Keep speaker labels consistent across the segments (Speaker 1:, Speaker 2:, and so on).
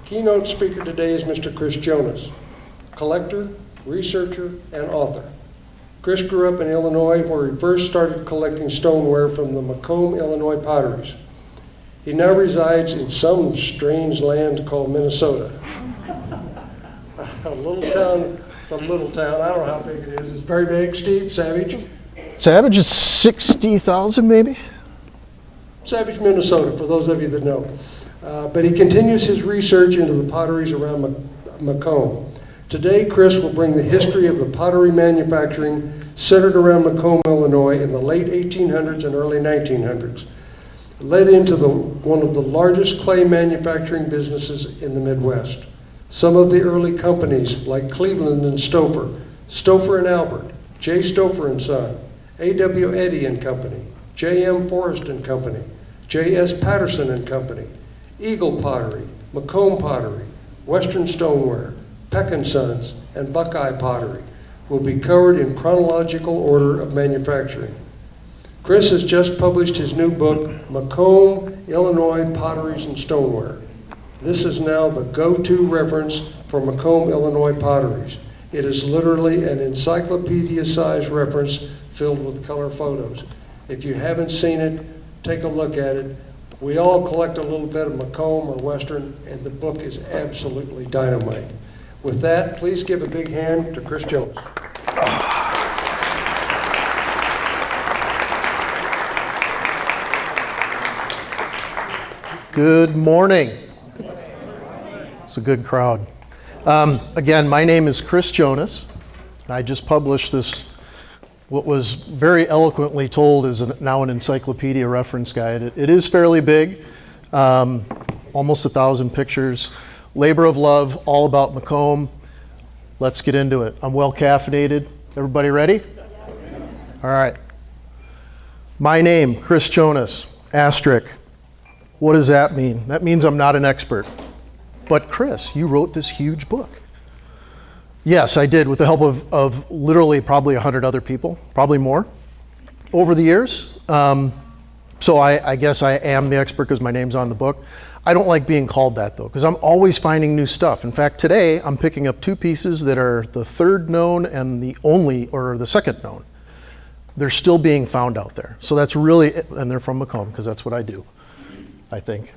Speaker 1: Keynote speaker today is Mr. Chris Jonas, collector, researcher, and author. Chris grew up in Illinois, where he first started collecting stoneware from the Macomb, Illinois potteries. He now resides in some strange land called Minnesota. A little town, I don't know how big it is. It's very big. Steve, Savage?
Speaker 2: Savage is 60,000 maybe?
Speaker 1: Savage, Minnesota, for those of you that know. But he continues his research into the potteries around Macomb. Today, Chris will bring the history of the pottery manufacturing centered around Macomb, Illinois in the late 1800s and early 1900s. It led into one of the largest clay manufacturing businesses in the Midwest. Some of the early companies like Cleveland and Stouffer, Stouffer and Albert, J. Stouffer and Son, A.W. Eddy and Company, J.M. Forrest and Company, J.S. Patterson and Company, Eagle Pottery, Macomb Pottery, Western Stoneware, Peck & Sons, and Buckeye Pottery will be covered in chronological order of manufacturing. Chris has just published his new book, Macomb, Illinois Potteries and Stoneware. This is now the go-to reference for Macomb, Illinois potteries. It is literally an encyclopedia-sized reference filled with color photos. If you haven't seen it, take a look at it. We all collect a little bit of Macomb or Western, and the book is absolutely dynamite. With that, please give a big hand to Chris Jones.
Speaker 2: Good morning. It's a good crowd. Again, my name is Chris Jonas, and I just published this, what was very eloquently told is now an encyclopedia reference guide. It is fairly big, almost 1,000 pictures. Labor of love, all about Macomb. Let's get into it. I'm well caffeinated. Everybody ready? All right. My name, Chris Jonas, asterisk. What does that mean? That means I'm not an expert. But Chris, you wrote this huge book. Yes, I did, with the help of literally probably 100 other people, probably more, over the years. So I guess I am the expert because my name's on the book. I don't like being called that though, because I'm always finding new stuff. In fact, today I'm picking up two pieces that are the third known and the second known. They're still being found out there. So that's really, and they're from Macomb, because that's what I do, I think.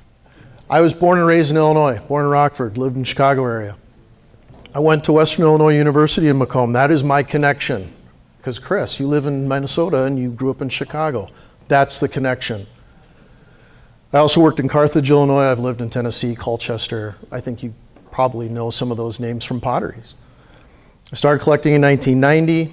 Speaker 2: I was born and raised in Illinois, born in Rockford, lived in Chicago area. I went to Western Illinois University in Macomb. That is my connection. Because Chris, you live in Minnesota and you grew up in Chicago. That's the connection. I also worked in Carthage, Illinois. I've lived in Tennessee, Colchester. I think you probably know some of those names from potteries. I started collecting in 1990.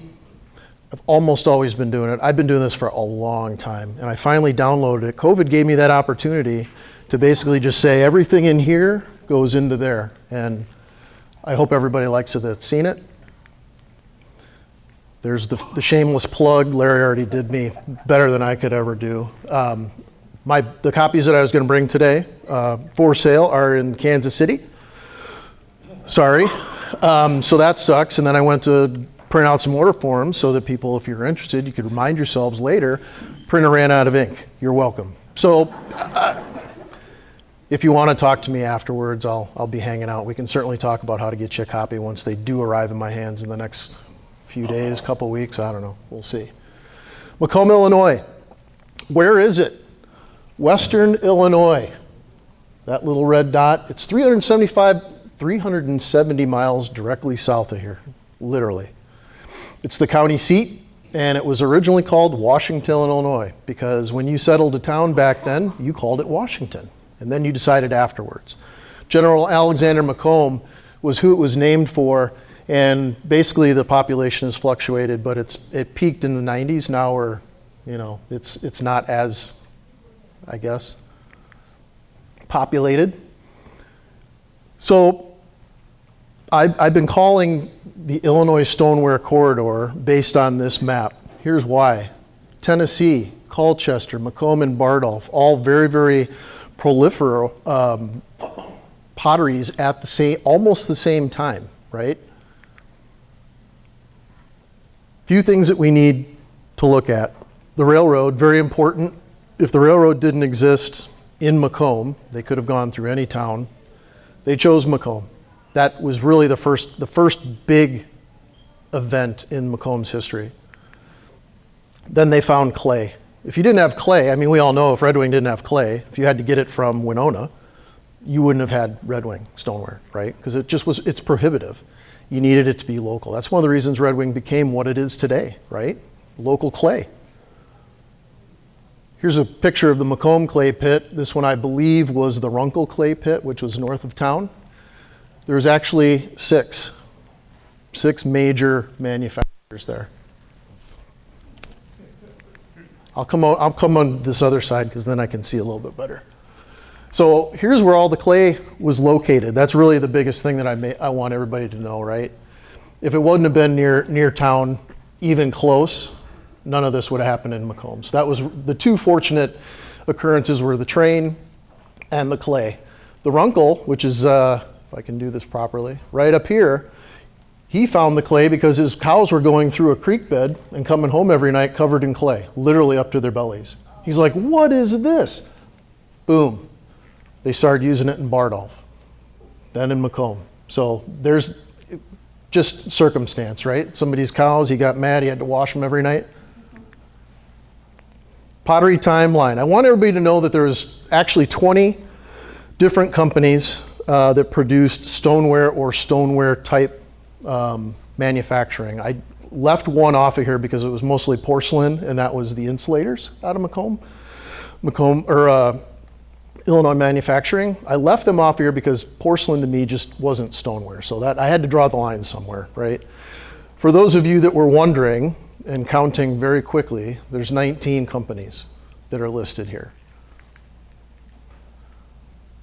Speaker 2: I've almost always been doing it. I've been doing this for a long time, and I finally downloaded it. COVID gave me that opportunity to basically just say everything in here goes into there, and I hope everybody likes it that's seen it. There's the shameless plug. Larry already did me better than I could ever do. The copies that I was going to bring today for sale are in Kansas City. Sorry. So that sucks. And then I went to print out some order forms so that people, if you're interested, you could remind yourselves later. Printer ran out of ink. You're welcome. So if you want to talk to me afterwards, I'll be hanging out. We can certainly talk about how to get you a copy once they do arrive in my hands in the next few days, couple weeks. I don't know. We'll see. Macomb, Illinois. Where is it? Western Illinois. That little red dot. It's 370 miles directly south of here, literally. It's the county seat, and it was originally called Washington, Illinois, because when you settled a town back then, you called it Washington, and then you decided afterwards. General Alexander Macomb was who it was named for, and basically the population has fluctuated, but it peaked in the 90s. Now it's not as, I guess, populated. So I've been calling the Illinois Stoneware Corridor based on this map. Here's why. Tennessee, Colchester, Macomb, and Bardolph, all very, very proliferous potteries at almost the same time, right? Few things that we need to look at. The railroad, very important. If the railroad didn't exist in Macomb, they could have gone through any town. They chose Macomb. That was really the first big event in Macomb's history. Then they found clay. If you didn't have clay, I mean, we all know if Red Wing didn't have clay, if you had to get it from Winona, you wouldn't have had Red Wing stoneware, right? Because it's prohibitive. You needed it to be local. That's one of the reasons Red Wing became what it is today, right? Local clay. Here's a picture of the Macomb clay pit. This one, I believe, was the Runkle clay pit, which was north of town. There's actually six major manufacturers there. I'll come on this other side because then I can see a little bit better. So here's where all the clay was located. That's really the biggest thing that I want everybody to know, right? If it wouldn't have been near town, even close, none of this would have happened in Macomb. So that was the two fortunate occurrences were the train and the clay. The Runkle, which is, if I can do this properly, right up here, he found the clay because his cows were going through a creek bed and coming home every night covered in clay, literally up to their bellies. He's like, what is this? Boom. They started using it in Bardolph, then in Macomb. So there's just circumstance, right? Somebody's cows, he got mad, he had to wash them every night. Pottery timeline. I want everybody to know that there's actually 20 different companies that produced stoneware or stoneware type manufacturing. I left one off of here because it was mostly porcelain, and that was the insulators out of Macomb, Illinois manufacturing. I left them off here because porcelain to me just wasn't stoneware, so that I had to draw the line somewhere, right? For those of you that were wondering and counting very quickly, there's 19 companies that are listed here.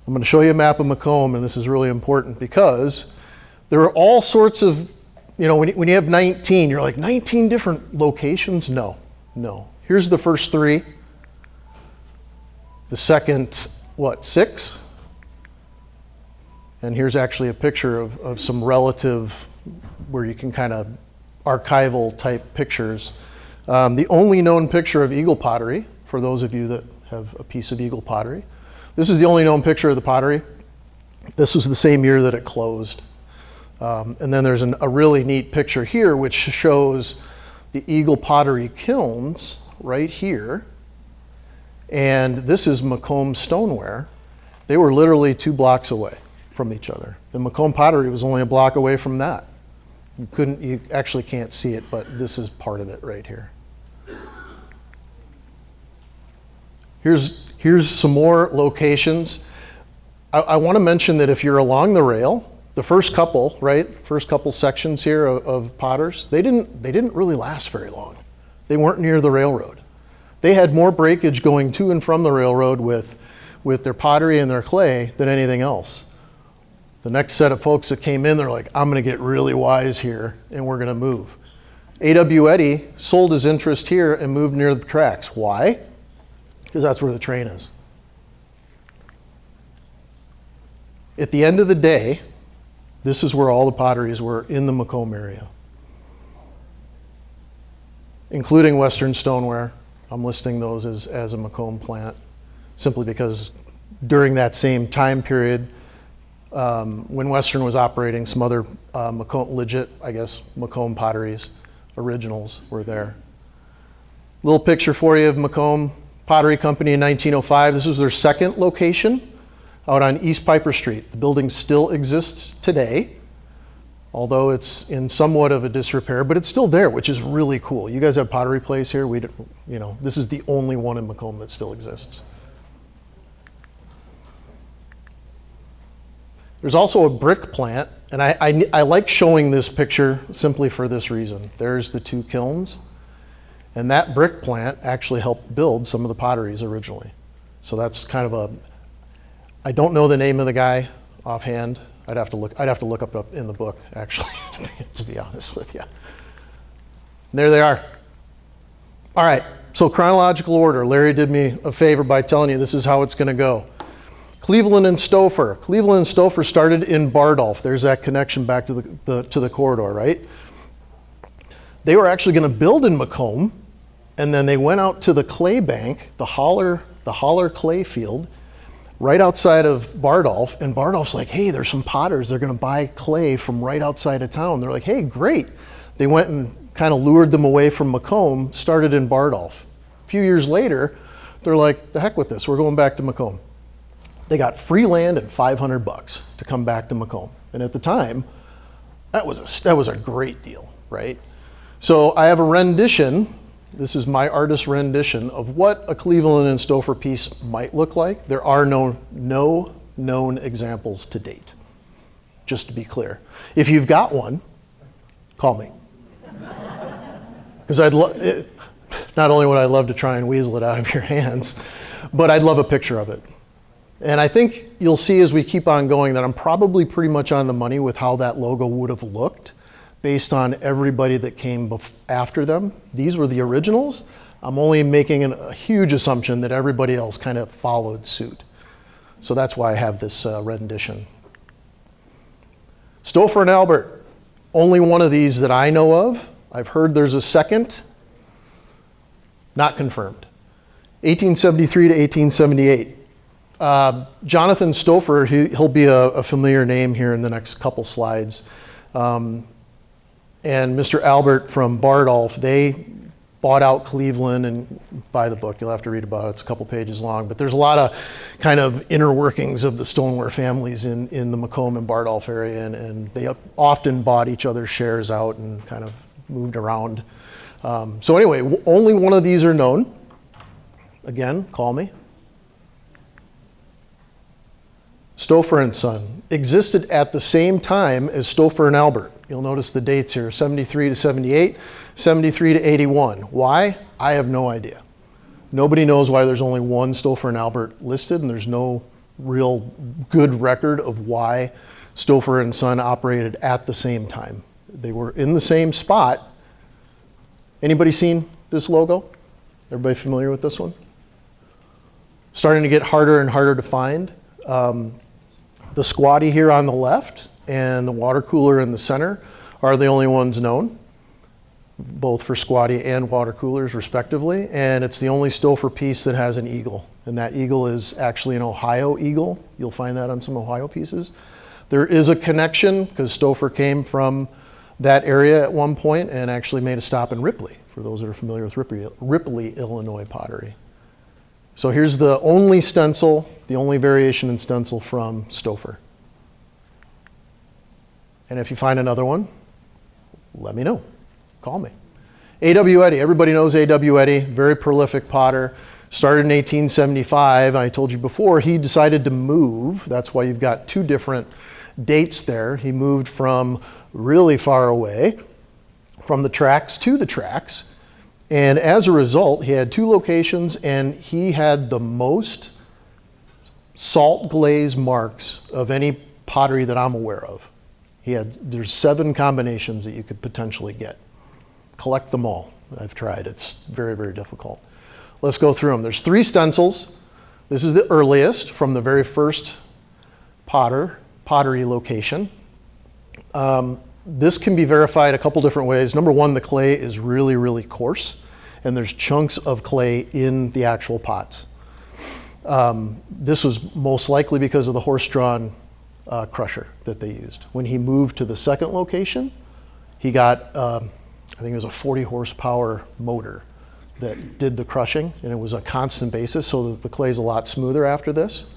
Speaker 2: I'm going to show you a map of Macomb, and this is really important because there are all sorts of, you know, when you have 19, you're like, 19 different locations? No. Here's the first three. The second, 6? And here's actually a picture of some relative, where you can kind of archival type pictures. The only known picture of eagle pottery, for those of you that have a piece of eagle pottery. This is the only known picture of the pottery. This was the same year that it closed. And then there's a really neat picture here which shows the eagle pottery kilns right here. And this is Macomb stoneware. They were literally 2 blocks away from each other. The Macomb pottery was only a block away from that. You actually can't see it, but this is part of it right here. Here's some more locations. I want to mention that if you're along the rail, the first couple sections here of potters, they didn't really last very long. They weren't near the railroad. They had more breakage going to and from the railroad with their pottery and their clay than anything else. The next set of folks that came in, they're like, I'm going to get really wise here, and we're going to move. A.W. Eddy sold his interest here and moved near the tracks. Why? Because that's where the train is. At the end of the day, this is where all the potteries were in the Macomb area, including Western Stoneware. I'm listing those as a Macomb plant, simply because during that same time period, when Western was operating, some other Macomb potteries, originals were there. Little picture for you of Macomb Pottery Company in 1905. This was their second location out on East Piper Street. The building still exists today, although it's in somewhat of a disrepair, but it's still there, which is really cool. You guys have Pottery Place here. This is the only one in Macomb that still exists. There's also a brick plant, and I like showing this picture simply for this reason. There's the 2 kilns, and that brick plant actually helped build some of the potteries originally. So that's kind of I don't know the name of the guy offhand. I'd have to look up in the book, actually, to be honest with you. There they are. All right, so chronological order. Larry did me a favor by telling you this is how it's going to go. Cleveland and Stouffer. Cleveland and Stouffer started in Bardolph. There's that connection back to the corridor, right? They were actually going to build in Macomb, and then they went out to the clay bank, the Holler clay field, right outside of Bardolph, and Bardolph's like, hey, there's some potters. They're going to buy clay from right outside of town. They're like, hey, great. They went and kind of lured them away from Macomb, started in Bardolph. A few years later, they're like, the heck with this. We're going back to Macomb. They got free land and $500 to come back to Macomb. And at the time, that was a great deal, right? So I have a rendition. This is my artist rendition of what a Cleveland and Stouffer piece might look like. There are no known examples to date, just to be clear. If you've got one, call me. Because not only would I love to try and weasel it out of your hands, but I'd love a picture of it. And I think you'll see as we keep on going that I'm probably pretty much on the money with how that logo would have looked based on everybody that came after them. These were the originals. I'm only making a huge assumption that everybody else kind of followed suit. So that's why I have this rendition. Stouffer and Albert, only one of these that I know of. I've heard there's a second, not confirmed. 1873 to 1878. Jonathan Stouffer, he'll be a familiar name here in the next couple slides. And Mr. Albert from Bardolph, they bought out Cleveland, and buy the book, you'll have to read about it, it's a couple pages long, but there's a lot of kind of inner workings of the stoneware families in the Macomb and Bardolph area, and they often bought each other's shares out and kind of moved around. So anyway, only one of these are known. Again, call me. Stouffer and Son existed at the same time as Stouffer and Albert. You'll notice the dates here, 73 to 78, 73 to 81. Why? I have no idea. Nobody knows why there's only one Stouffer and Albert listed, and there's no real good record of why Stouffer and Son operated at the same time. They were in the same spot. Anybody seen this logo? Everybody familiar with this one? Starting to get harder and harder to find. The squatty here on the left and the water cooler in the center are the only ones known, both for squatty and water coolers respectively, and it's the only Stouffer piece that has an eagle, and that eagle is actually an Ohio eagle. You'll find that on some Ohio pieces. There is a connection because Stouffer came from that area at one point and actually made a stop in Ripley, for those that are familiar with Ripley, Illinois pottery. So here's the only stencil, the only variation in stencil from Stouffer. And if you find another one, let me know. Call me. A.W. Eddy, everybody knows A.W. Eddy, very prolific potter. Started in 1875. I told you before, he decided to move. That's why you've got two different dates there. He moved from really far away, from the tracks to the tracks. And as a result, he had two locations, and he had the most salt glaze marks of any pottery that I'm aware of. There's 7 combinations that you could potentially get. Collect them all. I've tried. It's very, very difficult. Let's go through them. There's 3 stencils. This is the earliest from the very first pottery location. This can be verified a couple different ways. Number one, the clay is really, really coarse, and there's chunks of clay in the actual pots. This was most likely because of the horse-drawn crusher that they used. When he moved to the second location, he got, I think it was a 40 horsepower motor that did the crushing, and it was a constant basis, so the clay's a lot smoother after this.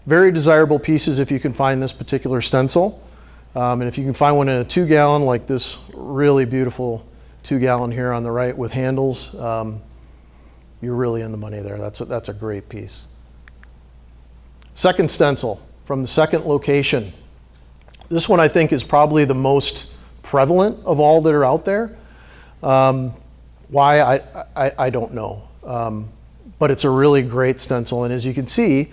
Speaker 2: Very desirable pieces if you can find this particular stencil. And if you can find one in a 2-gallon, like this really beautiful 2-gallon here on the right with handles, you're really in the money there. That's a great piece. Second stencil from the second location. This one I think is probably the most prevalent of all that are out there. Why, I don't know. But it's a really great stencil. And as you can see,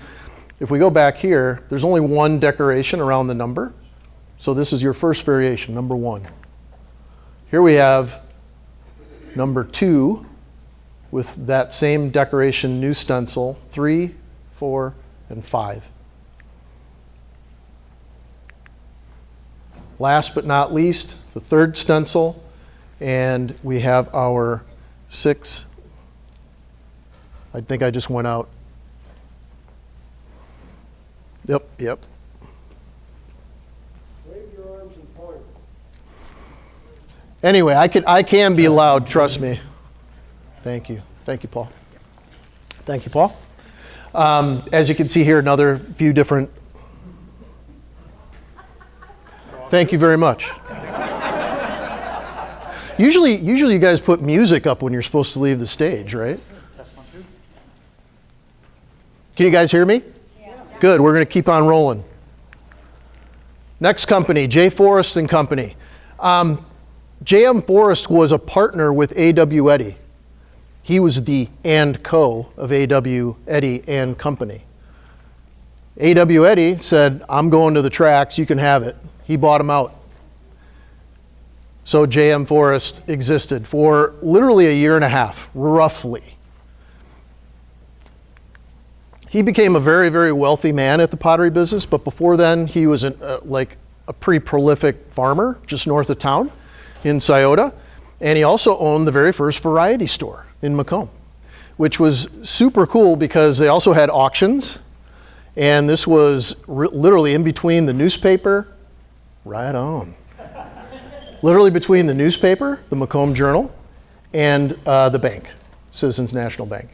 Speaker 2: if we go back here, there's only one decoration around the number. So this is your first variation, number 1. Here we have number 2 with that same decoration, new stencil, 3, 4, and 5. Last but not least, the third stencil, and we have our 6. I think I just went out. Yep, yep.
Speaker 1: Wave your arms and point.
Speaker 2: Anyway, I can be loud, trust me. Thank you. Thank you, Paul. Thank you, Paul. As you can see here, another few different. Thank you very much. Usually you guys put music up when you're supposed to leave the stage, right? Can you guys hear me? Yeah. Good, we're going to keep on rolling. Next company, J. Forrest and Company. J.M. Forrest was a partner with A.W. Eddy. He was the and co of A.W. Eddy and Company. A.W. Eddy said, I'm going to the tracks, you can have it. He bought him out. So J.M. Forrest existed for literally a year and a half, roughly. He became a very, very wealthy man at the pottery business, but before then he was like a pretty prolific farmer just north of town in Scioto. And he also owned the very first variety store in Macomb, which was super cool because they also had auctions. And this was literally in between the newspaper, right on. Literally between the newspaper, the Macomb Journal, and the bank, Citizens National Bank.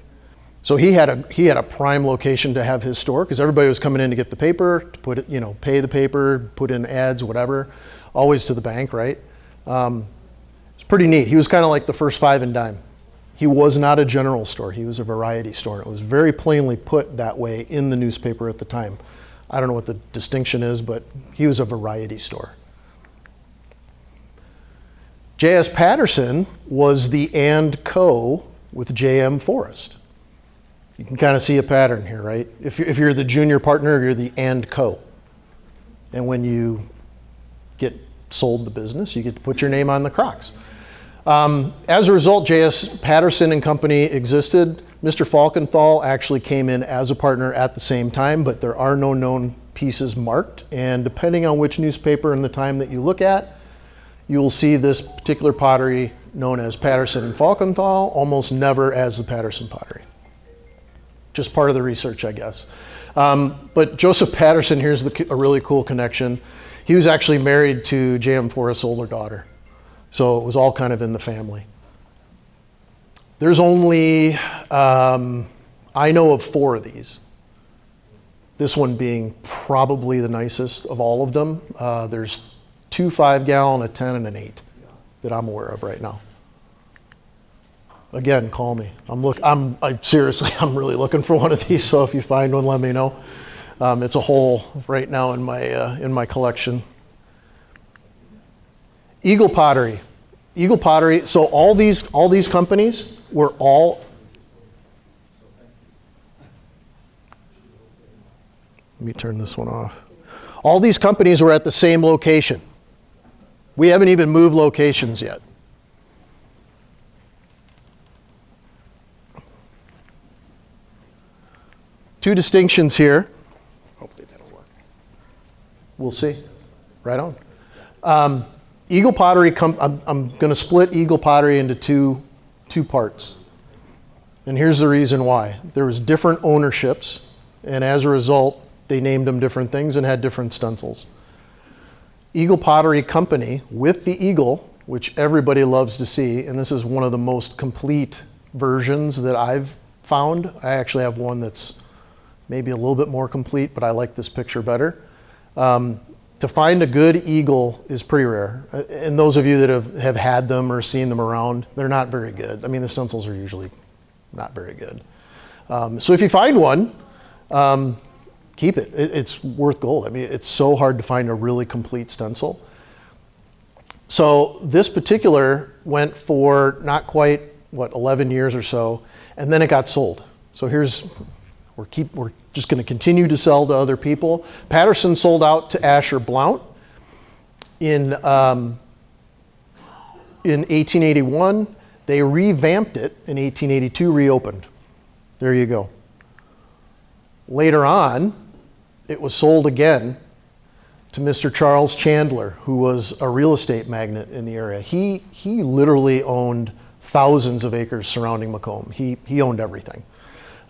Speaker 2: So he had a prime location to have his store because everybody was coming in to get the paper, to put it, pay the paper, put in ads, whatever, always to the bank, right? It's pretty neat. He was kind of like the first five and dime. He was not a general store. He was a variety store. It was very plainly put that way in the newspaper at the time. I don't know what the distinction is, but he was a variety store. J.S. Patterson was the and co with J.M. Forrest. You can kind of see a pattern here, right? If you're the junior partner, you're the and co. And when you get sold the business, you get to put your name on the Crocs. As a result, J.S. Patterson and Company existed. Mr. Falkenthal actually came in as a partner at the same time, but there are no known pieces marked. And depending on which newspaper and the time that you look at, you will see this particular pottery known as Patterson and Falkenthal, almost never as the Patterson pottery. Just part of the research, I guess. But Joseph Patterson, here's a really cool connection. He was actually married to J.M. Forrest's older daughter. So it was all kind of in the family. There's only, I know of 4 of these. This one being probably the nicest of all of them. There's 2 5-gallon, a 10, and an 8 that I'm aware of right now. Again, call me. Seriously, I'm really looking for one of these. So if you find one, let me know. It's a hole right now in my collection. Eagle Pottery. Eagle Pottery. So all these companies were all. Let me turn this one off. All these companies were at the same location. We haven't even moved locations yet. Two distinctions here. Hopefully that'll work. We'll see. Right on. Eagle Pottery, I'm going to split Eagle Pottery into two parts. And here's the reason why. There was different ownerships, and as a result, they named them different things and had different stencils. Eagle Pottery Company with the eagle, which everybody loves to see, and this is one of the most complete versions that I've found. I actually have one that's maybe a little bit more complete, but I like this picture better. To find a good eagle is pretty rare. And those of you that have had them or seen them around, they're not very good. I mean, the stencils are usually not very good. So if you find one, keep it. It's worth gold. I mean, it's so hard to find a really complete stencil. So this particular went for not quite, 11 years or so, and then it got sold. So we're just going to continue to sell to other people. Patterson sold out to Asher Blount in 1881. They revamped it in 1882, reopened. There you go. Later on, it was sold again to Mr. Charles Chandler, who was a real estate magnate in the area. He literally owned thousands of acres surrounding Macomb. He owned everything.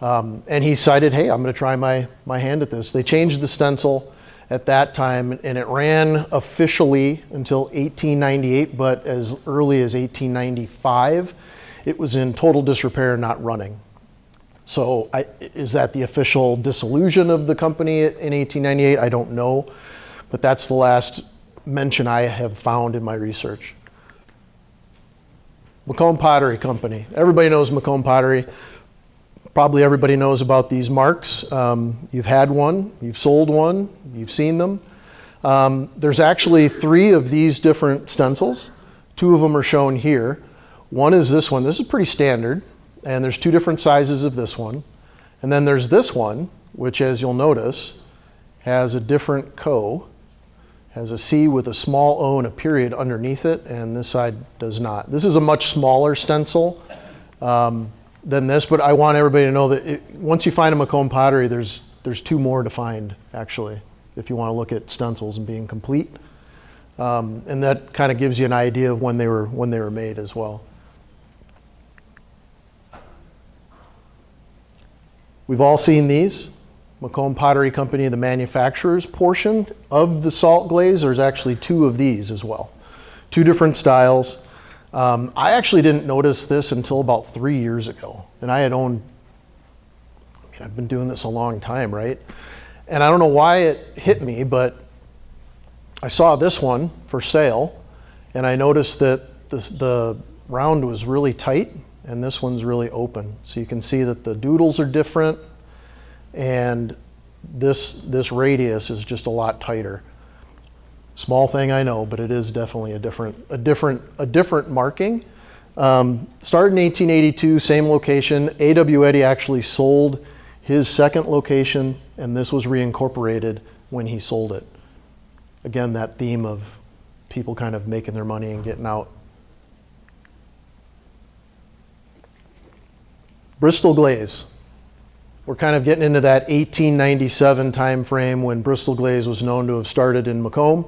Speaker 2: And he decided, hey, I'm going to try my hand at this. They changed the stencil at that time, and it ran officially until 1898, but as early as 1895, it was in total disrepair, not running. So is that the official dissolution of the company in 1898? I don't know, but that's the last mention I have found in my research. Macomb Pottery Company. Everybody knows Macomb Pottery. Probably everybody knows about these marks. You've had one, you've sold one, you've seen them. There's actually 3 of these different stencils. 2 of them are shown here. One is this one. This is pretty standard, and there's 2 different sizes of this one. And then there's this one, which, as you'll notice, has a different has a C with a small O and a period underneath it, and this side does not. This is a much smaller stencil than this, but I want everybody to know that once you find a Macomb Pottery, there's 2 more to find, actually, if you want to look at stencils and being complete. And that kind of gives you an idea of when they were made as well. We've all seen these. Macomb Pottery Company, the manufacturer's portion of the salt glaze, there's actually 2 of these as well. 2 different styles. I actually didn't notice this until about 3 years ago. And I've been doing this a long time, right? And I don't know why it hit me, but I saw this one for sale, and I noticed that the round was really tight, and this one's really open. So you can see that the doodles are different, and this radius is just a lot tighter. Small thing, I know, but it is definitely a different marking. Started in 1882, same location. A.W. Eddy actually sold his second location, and this was reincorporated when he sold it. Again, that theme of people kind of making their money and getting out. Bristol glaze. We're kind of getting into that 1897 time frame when Bristol glaze was known to have started in Macomb,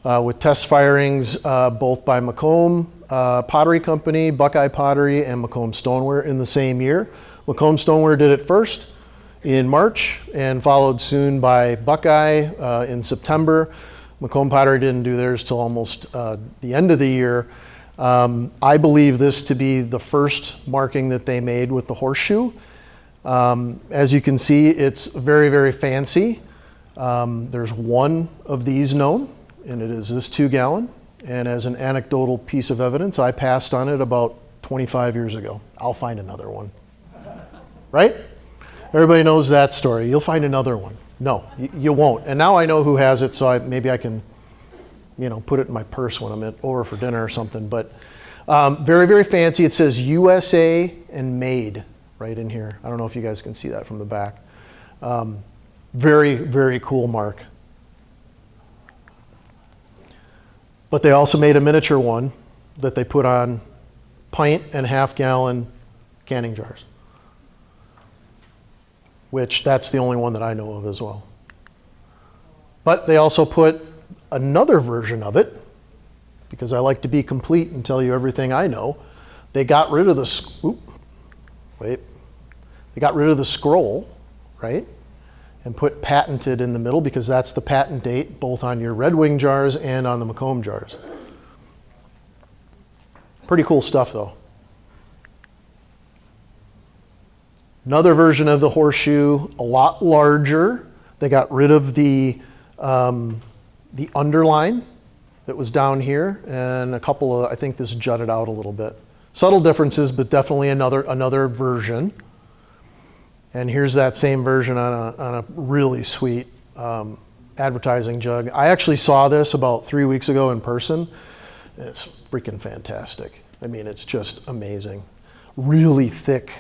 Speaker 2: with test firings both by Macomb Pottery Company, Buckeye Pottery, and Macomb Stoneware in the same year. Macomb Stoneware did it first in March and followed soon by Buckeye in September. Macomb Pottery didn't do theirs till almost the end of the year. I believe this to be the first marking that they made with the horseshoe. As you can see, it's very, very fancy. There's 1 of these known, and it is this 2-gallon. And as an anecdotal piece of evidence, I passed on it about 25 years ago. I'll find another one. Right? Everybody knows that story. You'll find another one. No, you won't. And now I know who has it, so maybe I can, put it in my purse when I'm over for dinner or something. But very, very fancy. It says USA and made right in here. I don't know if you guys can see that from the back. Very, very cool mark. But they also made a miniature one that they put on pint and half-gallon canning jars, which that's the only one that I know of as well. But they also put another version of it, because I like to be complete and tell you everything I know. They got rid of the, they got rid of the scroll, right? And put patented in the middle, because that's the patent date, both on your Red Wing jars and on the Macomb jars. Pretty cool stuff, though. Another version of the horseshoe, a lot larger. They got rid of the underline that was down here, and a couple of, I think this jutted out a little bit. Subtle differences, but definitely another version. And here's that same version on a really sweet advertising jug. I actually saw this about 3 weeks ago in person. It's freaking fantastic. I mean, it's just amazing. Really thick.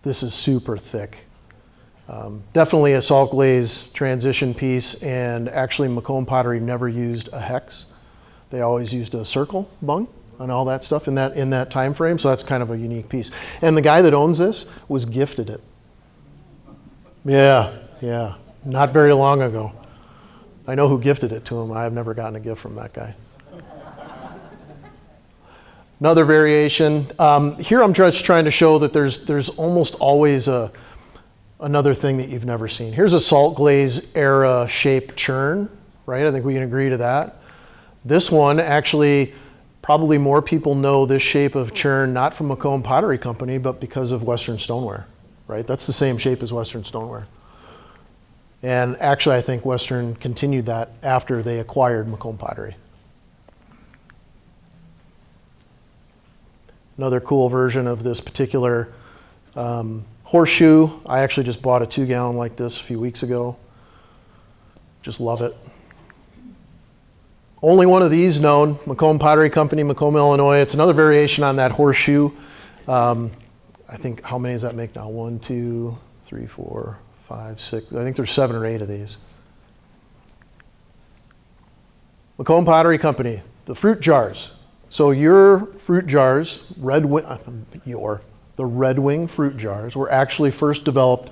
Speaker 2: This is super thick. Definitely a salt glaze transition piece, and actually Macomb Pottery never used a hex. They always used a circle bung and all that stuff in that time frame, so that's kind of a unique piece. And the guy that owns this was gifted it. Yeah, not very long ago. I know who gifted it to him. I have never gotten a gift from that guy. Another variation. Here I'm just trying to show that there's almost always another thing that you've never seen. Here's a salt glaze era shaped churn, right? I think we can agree to that. This one, actually, probably more people know this shape of churn, not from Macomb Pottery Company, but because of Western Stoneware, right? That's the same shape as Western Stoneware. And actually, I think Western continued that after they acquired Macomb Pottery. Another cool version of this particular horseshoe. I actually just bought a 2-gallon like this a few weeks ago. Just love it. Only one of these known, Macomb Pottery Company, Macomb, Illinois. It's another variation on that horseshoe. I think, how many does that make now? 1, 2, 3, 4, 5, 6. I think there's 7 or 8 of these. Macomb Pottery Company, the fruit jars. So your fruit jars, the Red Wing fruit jars, were actually first developed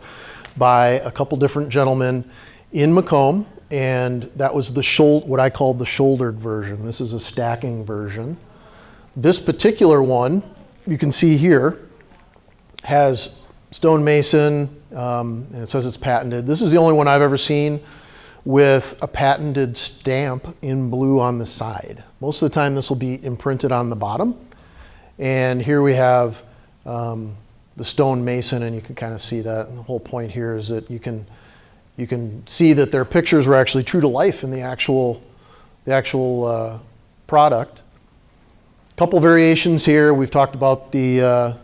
Speaker 2: by a couple different gentlemen in Macomb, and that was what I called the shouldered version. This is a stacking version. This particular one, you can see here, has stonemason, and it says it's patented. This is the only one I've ever seen with a patented stamp in blue on the side. Most of the time this will be imprinted on the bottom. And here we have the stonemason, and you can kind of see that. And the whole point here is that you can see that their pictures were actually true to life in the actual product. A couple variations here. We've talked about the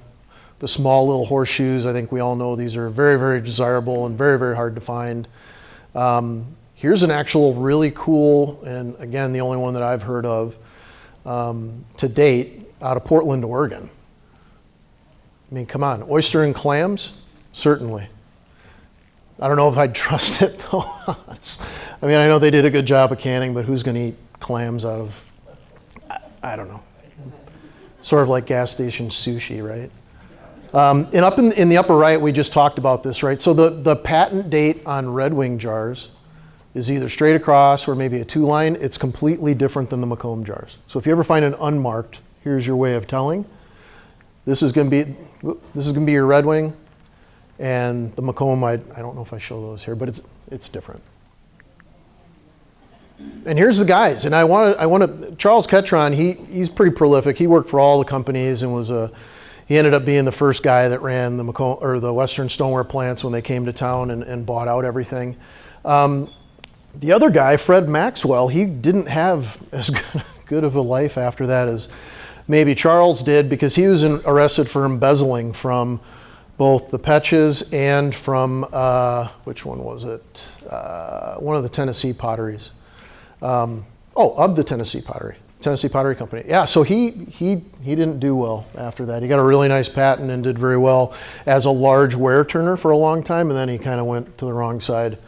Speaker 2: small little horseshoes. I think we all know these are very, very desirable and very, very hard to find. Here's an actual really cool, and again, the only one that I've heard of to date, out of Portland, Oregon. I mean, come on, oyster and clams? Certainly. I don't know if I'd trust it though. I mean, I know they did a good job of canning, but who's gonna eat clams out of, I don't know. Sort of like gas station sushi, right? And up in the upper right, we just talked about this, right? So the patent date on Red Wing jars is either straight across or maybe a 2-line. It's completely different than the Macomb jars. So if you ever find an unmarked, here's your way of telling. This is gonna be your Red Wing, and the Macomb, I don't know if I show those here, but it's different. And here's the guys, and I want to Charles Ketron, he's pretty prolific. He worked for all the companies and he ended up being the first guy that ran the Western Stoneware plants when they came to town and bought out everything. The other guy, Fred Maxwell, he didn't have as good of a life after that as maybe Charles did, because he was arrested for embezzling from both the Petches and from, which one was it? One of the Tennessee potteries. Of the Tennessee Pottery Company. Yeah, so he didn't do well after that. He got a really nice patent and did very well as a large ware turner for a long time, and then he kind of went to the wrong side,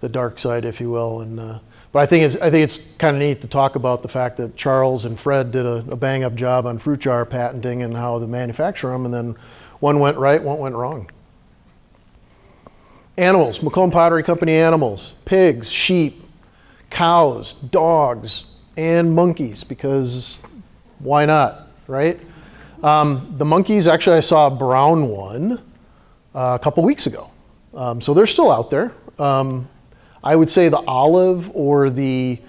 Speaker 2: the dark side, if you will. And but I think it's kind of neat to talk about the fact that Charles and Fred did a bang up job on fruit jar patenting and how to manufacture them, and then one went right, one went wrong. Animals, Macomb Pottery Company animals, pigs, sheep, cows, dogs, and monkeys, because why not, right? The monkeys, actually I saw a brown one a couple weeks ago. So they're still out there. I would say the olive or the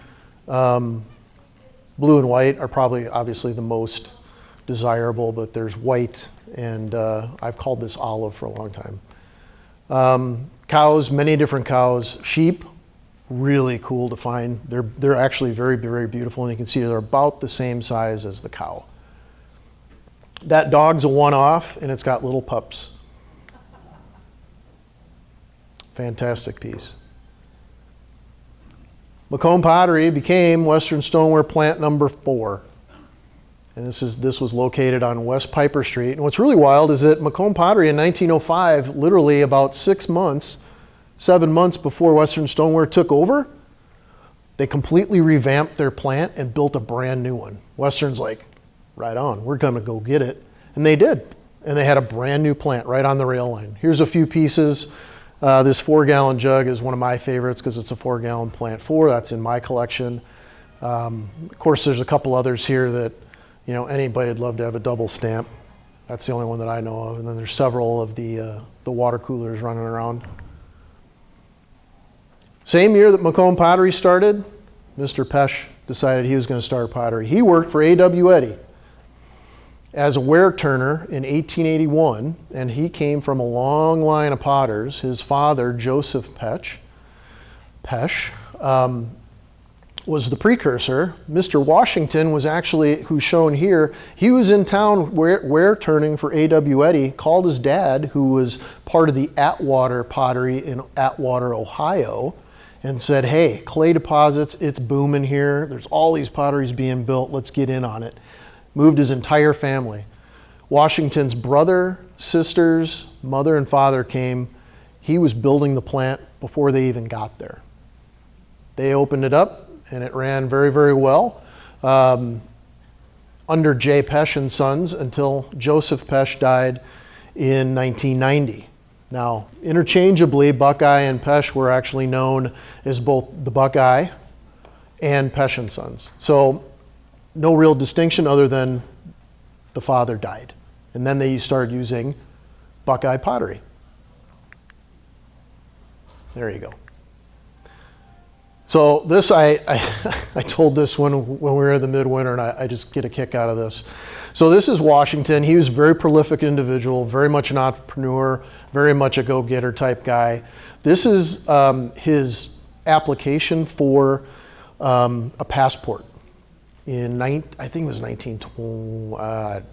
Speaker 2: blue and white are probably obviously the most desirable, but there's white, and I've called this olive for a long time. Cows, many different cows. Sheep, really cool to find. They're actually very, very beautiful, and you can see they're about the same size as the cow. That dog's a one-off, and it's got little pups. Fantastic piece. Macomb Pottery became Western Stoneware plant number 4. And this was located on West Piper Street. And what's really wild is that Macomb Pottery in 1905, literally about 7 months before Western Stoneware took over, they completely revamped their plant and built a brand new one. Western's like, right on, we're gonna go get it. And they did. And they had a brand new plant right on the rail line. Here's a few pieces. This 4-gallon jug is one of my favorites because it's a 4-gallon plant 4. That's in my collection. Of course, there's a couple others here that You know, anybody would love to have a double stamp. That's the only one that I know of. And then there's several of the water coolers running around. Same year that Macomb Pottery started, Mr. Pesh decided he was going to start pottery. He worked for A.W. Eddy as a ware turner in 1881, and he came from a long line of potters. His father, Joseph Pesh, was the precursor. Mr. Washington was actually, who's shown here, he was in town ware turning for A.W. Eddy, called his dad, who was part of the Atwater pottery in Atwater, Ohio, and said, hey, clay deposits, it's booming here. There's all these potteries being built. Let's get in on it. Moved his entire family. Washington's brother, sisters, mother, and father came. He was building the plant before they even got there. They opened it up, and it ran very, very well under J. Pesh and Sons until Joseph Pesh died in 1990. Now, interchangeably, Buckeye and Pesh were actually known as both the Buckeye and Pesh and Sons. So no real distinction other than the father died. And then they started using Buckeye pottery. There you go. So this, I told this when we were in the midwinter, and I just get a kick out of this. So this is Washington. He was a very prolific individual, very much an entrepreneur, very much a go-getter type guy. This is his application for a passport in I think it was 1920.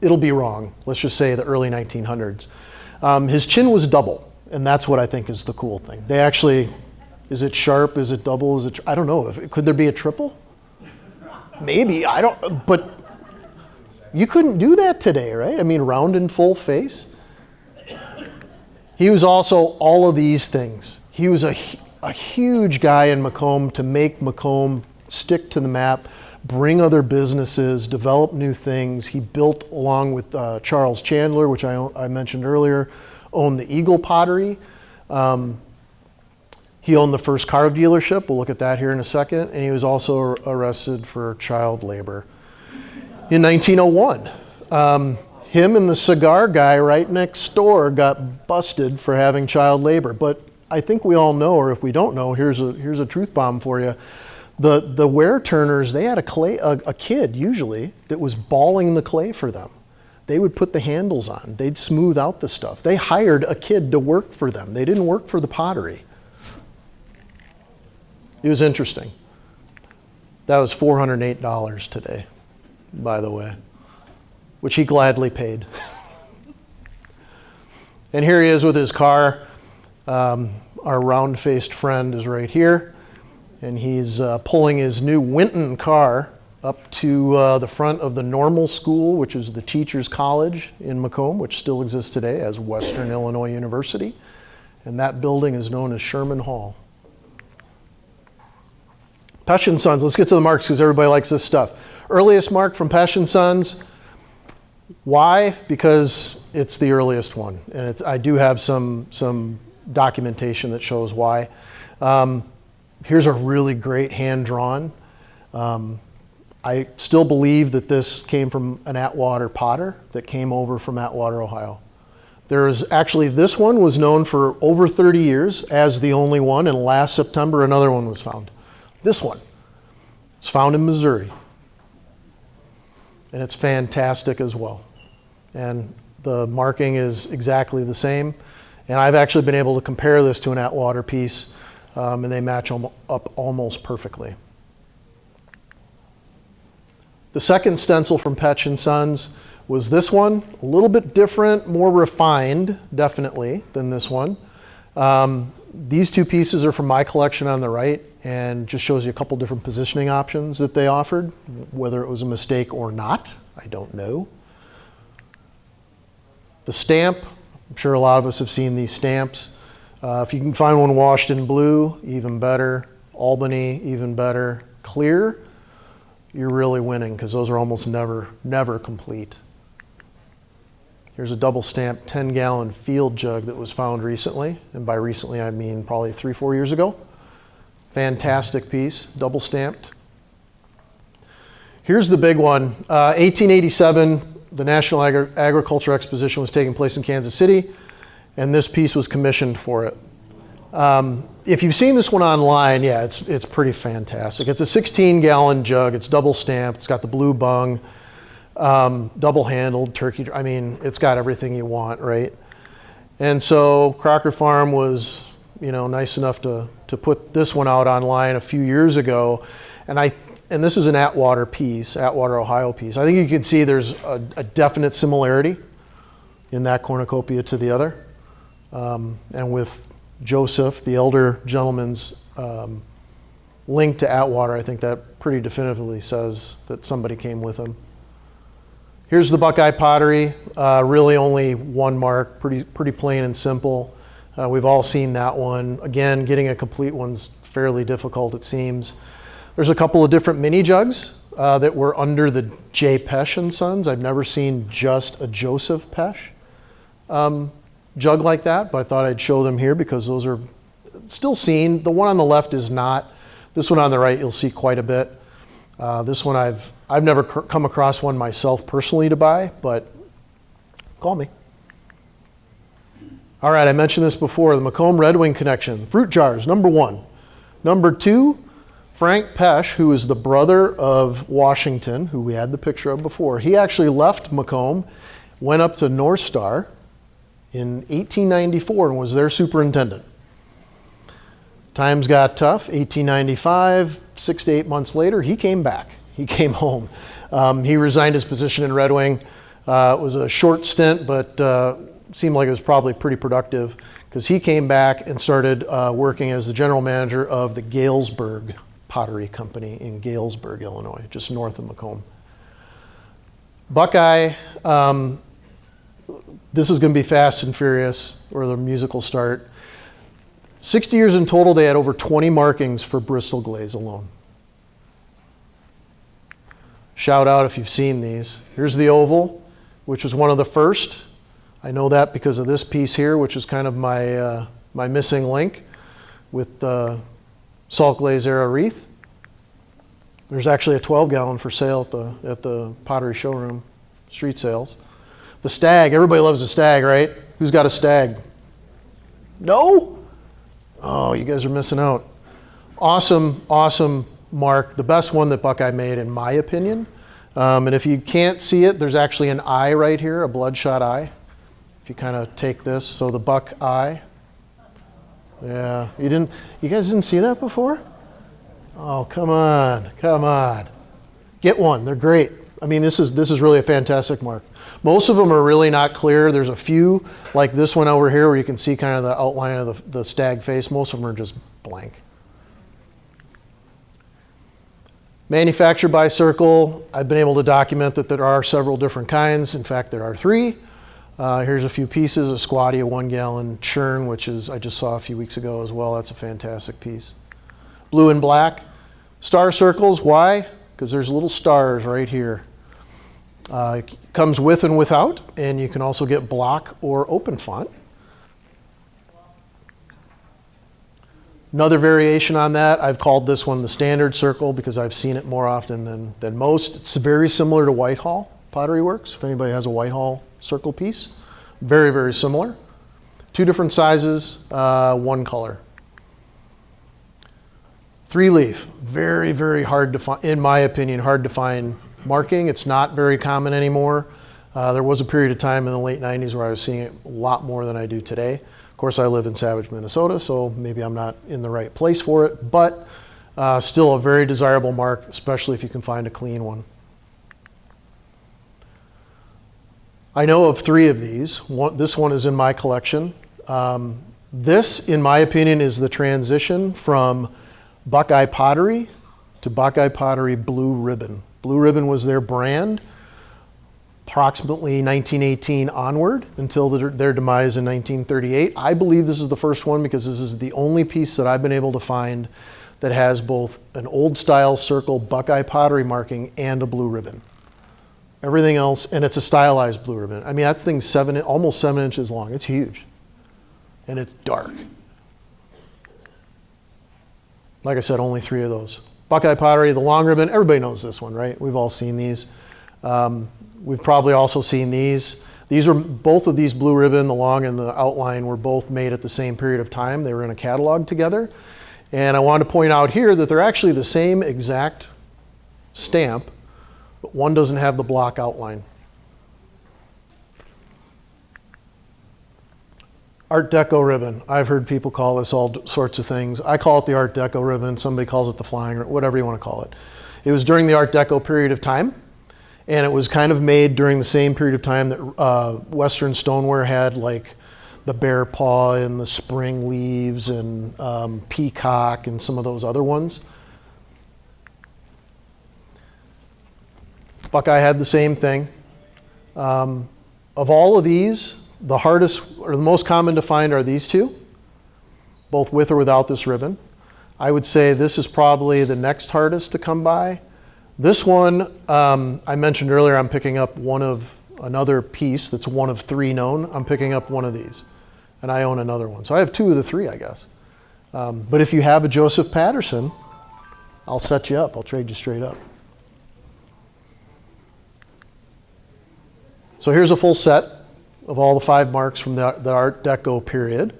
Speaker 2: It'll be wrong. Let's just say the early 1900s. His chin was double, and that's what I think is the cool thing. They actually, is it sharp? Is it double? Is it? I don't know. Could there be a triple? Maybe. I don't. But you couldn't do that today, right? I mean, round and full face. He was also all of these things. He was a huge guy in Macomb to make Macomb stick to the map, bring other businesses, develop new things. He built, along with Charles Chandler, which I mentioned earlier, owned the Eagle Pottery. He owned the first car dealership. We'll look at that here in a second. And he was also arrested for child labor in 1901. Him and the cigar guy right next door got busted for having child labor. But I think we all know, or if we don't know, here's a truth bomb for you. The ware turners, they had a kid usually that was balling the clay for them. They would put the handles on. They'd smooth out the stuff. They hired a kid to work for them. They didn't work for the pottery. It was interesting. That was $408 today, by the way, which he gladly paid. And here he is with his car. Our round-faced friend is right here, and he's pulling his new Winton car up to the front of the Normal School, which is the Teachers College in Macomb, which still exists today as Western Illinois University. And that building is known as Sherman Hall. Pesh and Sons, let's get to the marks because everybody likes this stuff. Earliest mark from Pesh and Sons. Why? Because it's the earliest one. And I do have some documentation that shows why. Here's a really great hand-drawn. I still believe that this came from an Atwater potter that came over from Atwater, Ohio. There's actually, this one was known for over 30 years as the only one, and last September another one was found. This one is found in Missouri, and it's fantastic as well. And the marking is exactly the same, and I've actually been able to compare this to an Atwater piece, and they match up almost perfectly. The second stencil from Pesh and Sons was this one, a little bit different, more refined, definitely, than this one. These two pieces are from my collection on the right, and just shows you a couple different positioning options that they offered. Whether it was a mistake or not, I don't know. The stamp, I'm sure a lot of us have seen these stamps. If you can find one washed in blue, even better. Albany, even better. Clear, you're really winning because those are almost never complete. Here's a double stamped 10-gallon field jug that was found recently. And by recently, I mean probably 3-4 years ago. Fantastic piece, double stamped. Here's the big one. 1887, the National Agriculture Exposition was taking place in Kansas City, and this piece was commissioned for it. If you've seen this one online, yeah, it's pretty fantastic. It's a 16-gallon jug. It's double stamped. It's got the blue bung, double-handled turkey. I mean, it's got everything you want, right? And so Crocker Farm was, nice enough to put this one out online a few years ago, and this is an Atwater piece, Atwater, Ohio piece. I think you can see there's a definite similarity in that cornucopia to the other, and with Joseph, the elder gentleman's link to Atwater, I think that pretty definitively says that somebody came with him. Here's the Buckeye pottery, really only one mark, pretty plain and simple. We've all seen that one. Again, getting a complete one's fairly difficult, it seems. There's a couple of different mini jugs that were under the J. Pesch and Sons. I've never seen just a Joseph Pesch jug like that, but I thought I'd show them here because those are still seen. The one on the left is not. This one on the right you'll see quite a bit. This one I've never come across one myself personally to buy, but call me. All right, I mentioned this before, the Macomb Red Wing connection. Fruit jars, number 1. Number 2, Frank Pesch, who is the brother of Washington, who we had the picture of before. He actually left Macomb, went up to North Star in 1894 and was their superintendent. Times got tough. 1895, 6 to 8 months later, he came back. He came home. He resigned his position in Red Wing. It was a short stint, but seemed like it was probably pretty productive because he came back and started working as the general manager of the Galesburg Pottery Company in Galesburg, Illinois, just north of Macomb. Buckeye, this is going to be fast and furious, or the music will start. 60 years in total, they had over 20 markings for Bristol glaze alone. Shout out if you've seen these. Here's the oval, which was one of the first. I know that because of this piece here, which is kind of my my missing link with the salt glaze era wreath. There's actually a 12-gallon for sale at the pottery showroom, street sales. The stag, everybody loves a stag, right? Who's got a stag? No? Oh, you guys are missing out. Awesome, awesome mark. The best one that Buckeye made, in my opinion. And if you can't see it, there's actually an eye right here, a bloodshot eye. If you kind of take this, so the buck eye. Yeah, you guys didn't see that before? Oh, come on, come on. Get one, they're great. I mean, this is really a fantastic mark. Most of them are really not clear. There's a few, like this one over here, where you can see kind of the outline of the stag face. Most of them are just blank. Manufactured by Circle. I've been able to document that there are several different kinds. In fact, there are 3. Here's a few pieces. A Squatty, a 1-gallon churn, which is I just saw a few weeks ago as well. That's a fantastic piece. Blue and black. Star circles, why? Because there's little stars right here. It comes with and without, and you can also get block or open font. Another variation on that, I've called this one the standard circle because I've seen it more often than most. It's very similar to Whitehall Pottery Works, if anybody has a Whitehall circle piece. Very, very similar. 2 different sizes, 1 color. 3-leaf, very, very hard to find, in my opinion, hard to find marking. It's not very common anymore. There was a period of time in the late 90s where I was seeing it a lot more than I do today. Of course, I live in Savage, Minnesota, so maybe I'm not in the right place for it, but still a very desirable mark, especially if you can find a clean one. I know of 3 of these. This one is in my collection. This, in my opinion, is the transition from Buckeye Pottery to Buckeye Pottery Blue Ribbon. Blue Ribbon was their brand approximately 1918 onward until their demise in 1938. I believe this is the first one because this is the only piece that I've been able to find that has both an old style circle Buckeye Pottery marking and a blue ribbon. Everything else, and it's a stylized blue ribbon. I mean, that thing's almost 7 inches long. It's huge. And it's dark. Like I said, only 3 of those. Buckeye pottery, the long ribbon, everybody knows this one, right? We've all seen these. We've probably also seen these. These are both of these blue ribbon, the long and the outline, were both made at the same period of time. They were in a catalog together. And I want to point out here that they're actually the same exact stamp, but one doesn't have the block outline. Art Deco ribbon. I've heard people call this all sorts of things. I call it the Art Deco ribbon. Somebody calls it the flying, or whatever you want to call it. It was during the Art Deco period of time, and it was kind of made during the same period of time that Western stoneware had, like the bear paw and the spring leaves and peacock and some of those other ones. Buckeye had the same thing. Of all of these, the hardest or the most common to find are these two, both with or without this ribbon. I would say this is probably the next hardest to come by. This one, I mentioned earlier, I'm picking up another piece that's one of 3 known. I'm picking up one of these, and I own another one. So I have 2 of the 3, I guess. But if you have a Joseph Patterson, I'll set you up. I'll trade you straight up. So here's a full set of all the 5 marks from the Art Deco period.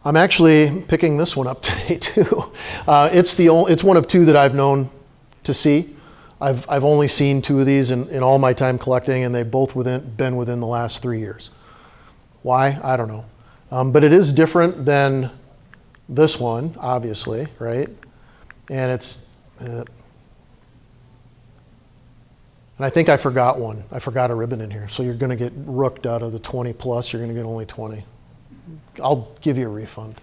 Speaker 2: I'm actually picking this one up today too. It's one of 2 that I've known to see. I've only seen 2 of these in all my time collecting, and they've both been within the last 3 years. Why? I don't know. But it is different than this one, obviously, right? And and I think I forgot one. I forgot a ribbon in here. So you're going to get rooked out of the 20 plus. You're going to get only 20. I'll give you a refund.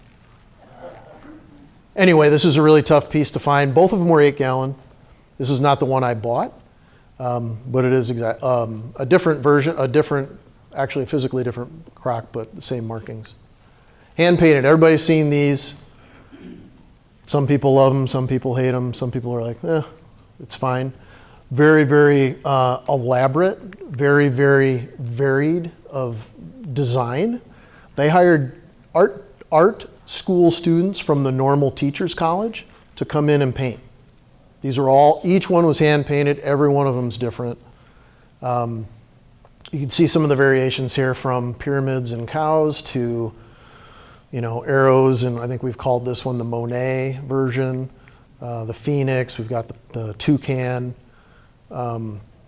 Speaker 2: Anyway, this is a really tough piece to find. Both of them were 8-gallon. This is not the one I bought, but it is a different version, actually a physically different crock, but the same markings. Hand painted. Everybody's seen these. Some people love them. Some people hate them. Some people are like, it's fine. Very, very elaborate. Very, very varied of design. They hired art school students from the normal teachers college to come in and paint. These are each one was hand painted. Every one of them is different. You can see some of the variations here, from pyramids and cows to, arrows, and I think we've called this one the Monet version. The Phoenix, we've got the toucan.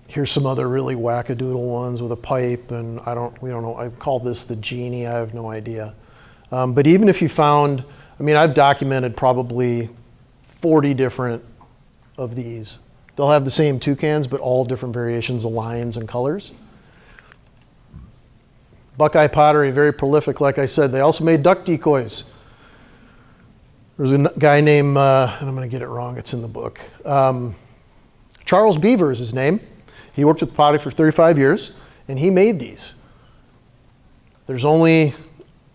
Speaker 2: Here's some other really wackadoodle ones with a pipe, and we don't know. I call this the genie. I have no idea. But even if you found, I've documented probably 40 different of these. They'll have the same toucans, but all different variations of lines and colors. Buckeye pottery, very prolific, like I said. They also made duck decoys. There's a guy named, and I'm going to get it wrong, it's in the book. Charles Beaver is his name. He worked with pottery for 35 years, and he made these. There's only,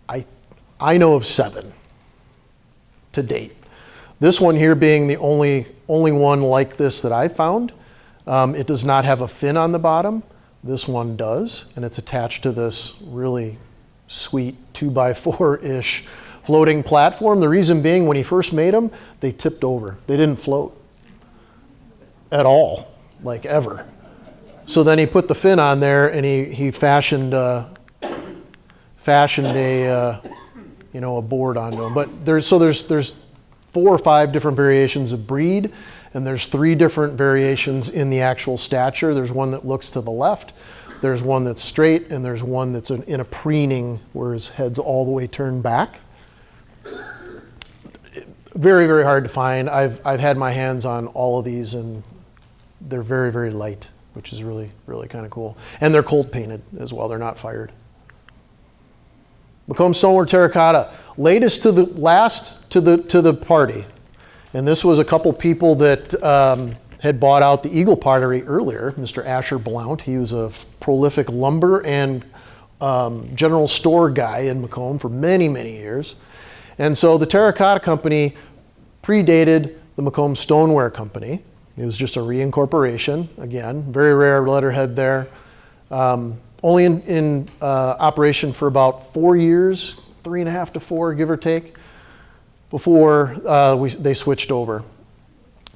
Speaker 2: I know of 7 to date. This one here being the only one like this that I found. It does not have a fin on the bottom. This one does, and it's attached to this really sweet 2x4-ish floating platform. The reason being, when he first made them, they tipped over. They didn't float at all, like ever. So then he put the fin on there, and he fashioned a board onto them. But there's 4 or 5 different variations of breed, and there's 3 different variations in the actual stature. There's one that looks to the left, there's one that's straight, and there's one that's in a preening where his head's all the way turned back. Very, very hard to find. I've had my hands on all of these, and they're very, very light, which is really, really kind of cool. And they're cold painted as well. They're not fired. Macomb stoneware terracotta, last to the party. And this was a couple people that had bought out the Eagle Pottery earlier, Mr. Asher Blount. He was a prolific lumber and general store guy in Macomb for many, many years. And so the terracotta company predated the Macomb stoneware company. It was just a reincorporation. Again, very rare letterhead there. Only in operation for about 4 years, 3.5 to 4, give or take. before they switched over.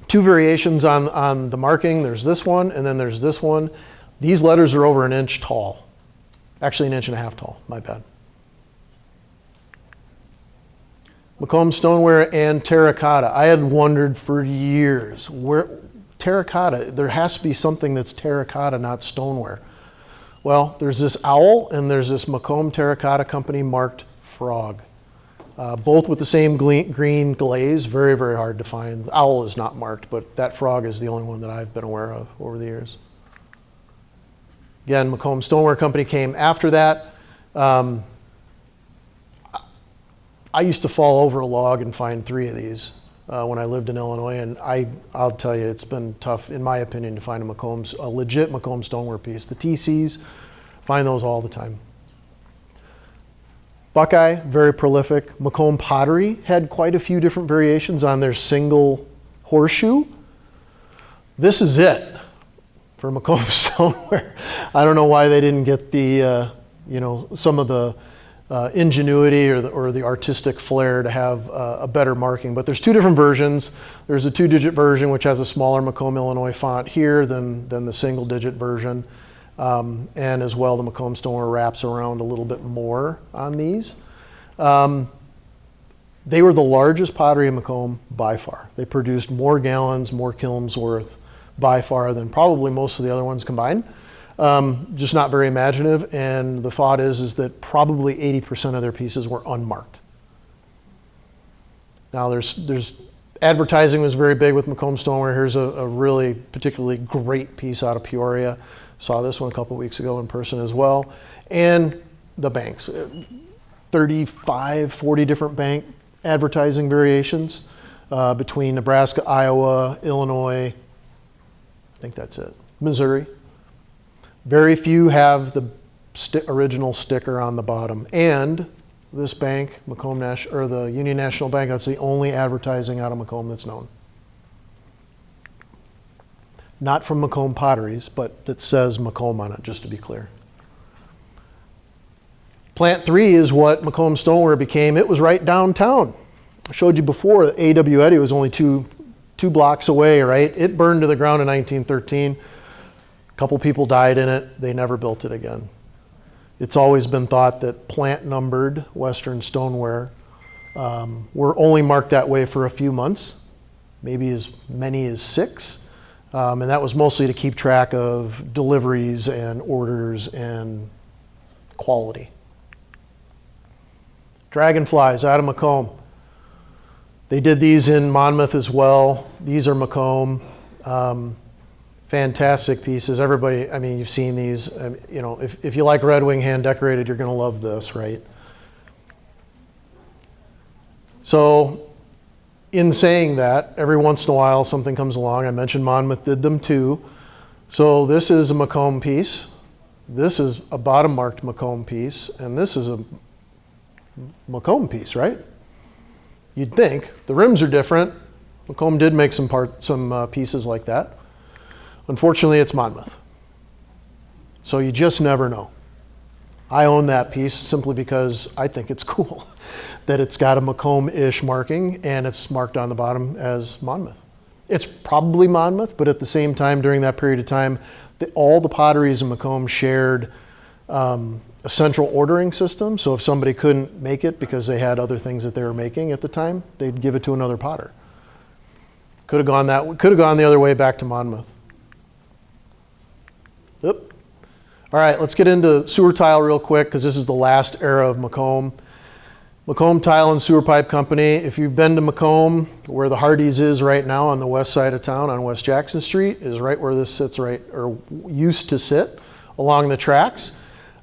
Speaker 2: Two variations on the marking. There's this one, and then there's this one. These letters are over an inch tall. Actually, an inch and a half tall, my bad. Macomb stoneware and terracotta. I had wondered for years, where terracotta, there has to be something that's terracotta, not stoneware. Well, there's this owl and there's this Macomb Terracotta Company marked frog. Both with the same green glaze, very, very hard to find. The owl is not marked, but that frog is the only one that I've been aware of over the years. Again, Macomb Stoneware Company came after that. I used to fall over a log and find 3 of these when I lived in Illinois, and I'll tell you, it's been tough, in my opinion, to find a legit Macomb stoneware piece. The TCs, find those all the time. Buckeye, very prolific. Macomb pottery had quite a few different variations on their single horseshoe. This is it for Macomb stoneware. I don't know why they didn't get the, some of the ingenuity or the artistic flair to have a better marking. But there's 2 different versions. There's a 2-digit version, which has a smaller Macomb, Illinois font here than the single-digit version. And as well, the Macomb stoneware wraps around a little bit more on these. They were the largest pottery in Macomb by far. They produced more gallons, more kilns worth by far than probably most of the other ones combined. Just not very imaginative, and the thought is that probably 80% of their pieces were unmarked. Now there's advertising was very big with Macomb stoneware. Here's a really particularly great piece out of Peoria. Saw this one a couple weeks ago in person as well. And the banks, 35, 40 different bank advertising variations between Nebraska, Iowa, Illinois, I think that's it, Missouri. Very few have the original sticker on the bottom. And this bank, Macomb or the Union National Bank, that's the only advertising out of Macomb that's known. Not from Macomb Potteries, but that says Macomb on it, just to be clear. Plant 3 is what Macomb stoneware became. It was right downtown. I showed you before, A.W. Eddy was only two blocks away, right? It burned to the ground in 1913. A couple people died in it. They never built it again. It's always been thought that plant-numbered Western stoneware were only marked that way for a few months, maybe as many as 6. And that was mostly to keep track of deliveries and orders and quality. Dragonflies out of Macomb. They did these in Monmouth as well. These are Macomb. Fantastic pieces. Everybody, I mean, you've seen these. If you like Red Wing hand decorated, you're going to love this, right? So, in saying that, every once in a while something comes along. I mentioned Monmouth did them too. So this is a Macomb piece. This is a bottom marked Macomb piece, and this is a Macomb piece, right? You'd think. The rims are different. Macomb did make some pieces like that. Unfortunately, it's Monmouth. So you just never know. I own that piece simply because I think it's cool that it's got a Macomb-ish marking and it's marked on the bottom as Monmouth. It's probably Monmouth, but at the same time, during that period of time, all the potteries in Macomb shared a central ordering system. So if somebody couldn't make it because they had other things that they were making at the time, they'd give it to another potter. Could have gone the other way back to Monmouth. Oop. All right, let's get into sewer tile real quick because this is the last era of Macomb. Macomb Tile and Sewer Pipe Company. If you've been to Macomb, where the Hardee's is right now on the west side of town on West Jackson Street, is right where this sits, right, or used to sit along the tracks.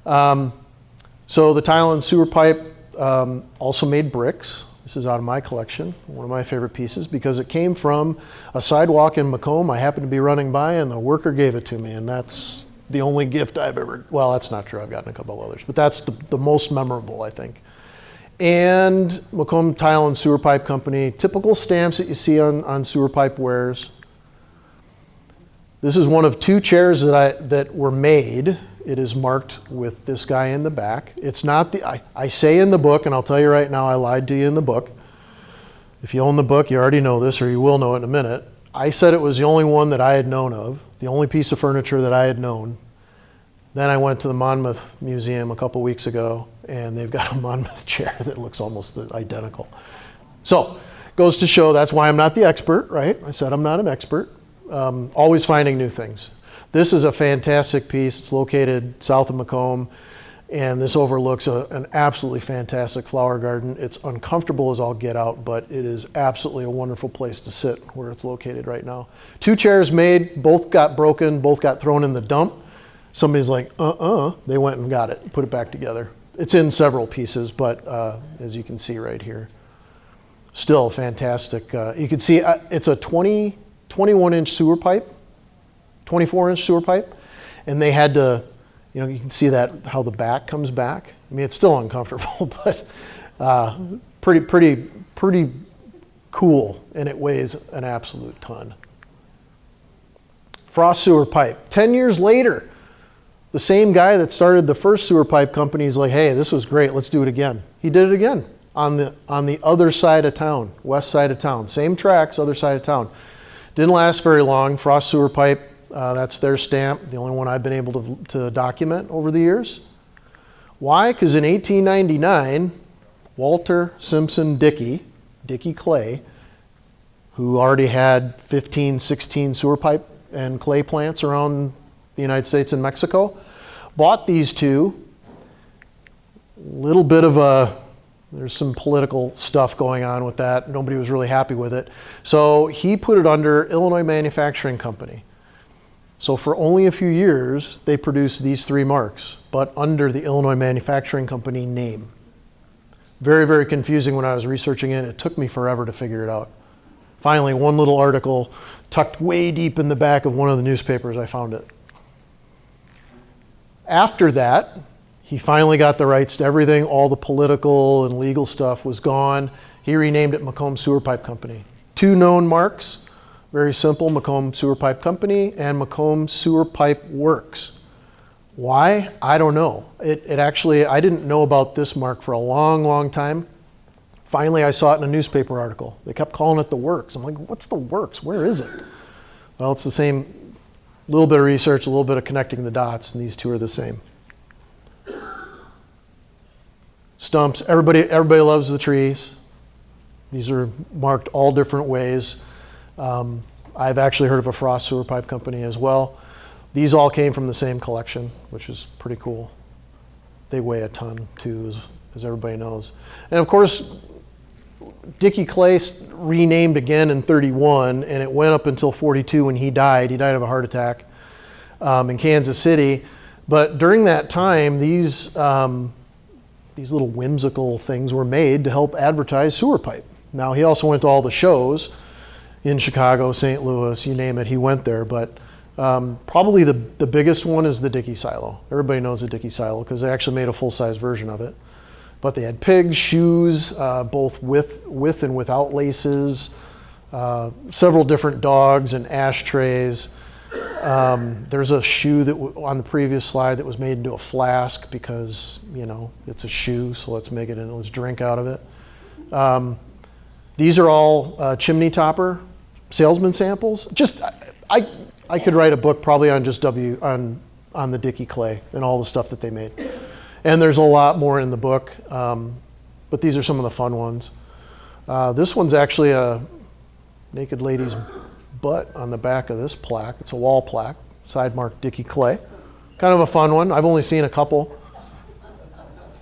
Speaker 2: So the tile and sewer pipe also made bricks. This is out of my collection, one of my favorite pieces, because it came from a sidewalk in Macomb. I happened to be running by and the worker gave it to me, and that's the only gift I've ever, well, that's not true, I've gotten a couple others, but that's the most memorable, I think. And Macomb Tile and Sewer Pipe Company, typical stamps that you see on sewer pipe wares. This is one of 2 chairs that were made. It is marked with this guy in the back. It's not I say in the book, and I'll tell you right now, I lied to you in the book. If you own the book, you already know this, or you will know it in a minute. I said it was the only one that I had known of, the only piece of furniture that I had known. Then I went to the Monmouth Museum a couple weeks ago, and they've got a Monmouth chair that looks almost identical. So, goes to show that's why I'm not the expert, right? I said I'm not an expert. Always finding new things. This is a fantastic piece. It's located south of Macomb, and this overlooks an absolutely fantastic flower garden. It's uncomfortable as all get out, but it is absolutely a wonderful place to sit where it's located right now. 2 chairs made, both got broken, both got thrown in the dump. Somebody's like, they went and got it, put it back together. It's in several pieces, but as you can see right here, still fantastic. You can see it's a 21-inch sewer pipe, 24-inch sewer pipe, and they had to, you can see that how the back comes back. I mean, it's still uncomfortable, but pretty cool, and it weighs an absolute ton. Frost sewer pipe. 10 years later, the same guy that started the first sewer pipe company is like, hey, this was great, let's do it again. He did it again on the other side of town, west side of town. Same tracks, other side of town. Didn't last very long. Frost sewer pipe, that's their stamp, the only one I've been able to document over the years. Why? Because in 1899, Walter Simpson Dickey Clay, who already had 15, 16 sewer pipe and clay plants around the United States and Mexico, bought these two. Little bit of there's some political stuff going on with that. Nobody was really happy with it. So he put it under Illinois Manufacturing Company. So for only a few years, they produced these 3 marks, but under the Illinois Manufacturing Company name. Very, very confusing when I was researching it. It took me forever to figure it out. Finally, one little article tucked way deep in the back of one of the newspapers, I found it. After that, he finally got the rights to everything. All the political and legal stuff was gone. He renamed it Macomb Sewer Pipe Company. 2 known marks, very simple, Macomb Sewer Pipe Company and Macomb Sewer Pipe Works. Why? I don't know. It actually, I didn't know about this mark for a long, long time. Finally, I saw it in a newspaper article. They kept calling it the Works. I'm like, what's the Works? Where is it? Well, it's the same, little bit of research, a little bit of connecting the dots, and these 2 are the same. Stumps, everybody loves the trees. These are marked all different ways. I've actually heard of a Frost Sewer Pipe Company as well. These all came from the same collection, which is pretty cool. They weigh a ton too, as everybody knows. And of course, Dickey Clay renamed again in 31, and it went up until 42 when he died. He died of a heart attack in Kansas City. But during that time, these little whimsical things were made to help advertise sewer pipe. Now, he also went to all the shows in Chicago, St. Louis, you name it, he went there. But probably the biggest one is the Dickey silo. Everybody knows the Dickey silo because they actually made a full-size version of it. But they had pigs, shoes, both with and without laces, several different dogs and ashtrays. There's a shoe that on the previous slide that was made into a flask because, it's a shoe, so let's make it and let's drink out of it. These are all chimney topper salesman samples. I could write a book probably on just on the Dickey Clay and all the stuff that they made. And there's a lot more in the book, but these are some of the fun ones. This one's actually a naked lady's butt on the back of this plaque. It's a wall plaque, side marked Dickey Clay. Kind of a fun one. I've only seen a couple.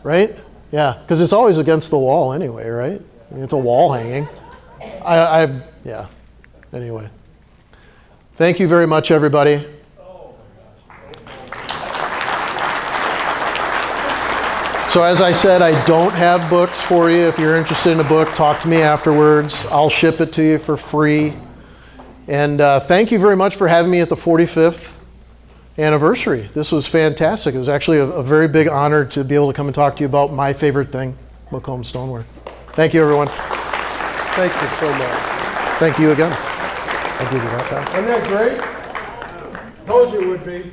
Speaker 2: Right? Yeah, because it's always against the wall anyway, right? I mean, it's a wall hanging. Yeah. Anyway. Thank you very much, everybody. So as I said, I don't have books for you. If you're interested in a book, talk to me afterwards. I'll ship it to you for free. And thank you very much for having me at the 45th anniversary. This was fantastic. It was actually a very big honor to be able to come and talk to you about my favorite thing, Macomb stoneware. Thank you, everyone.
Speaker 1: Thank you so much.
Speaker 2: Thank you again. I'll give you that back.
Speaker 1: Isn't that great? Told you it would be.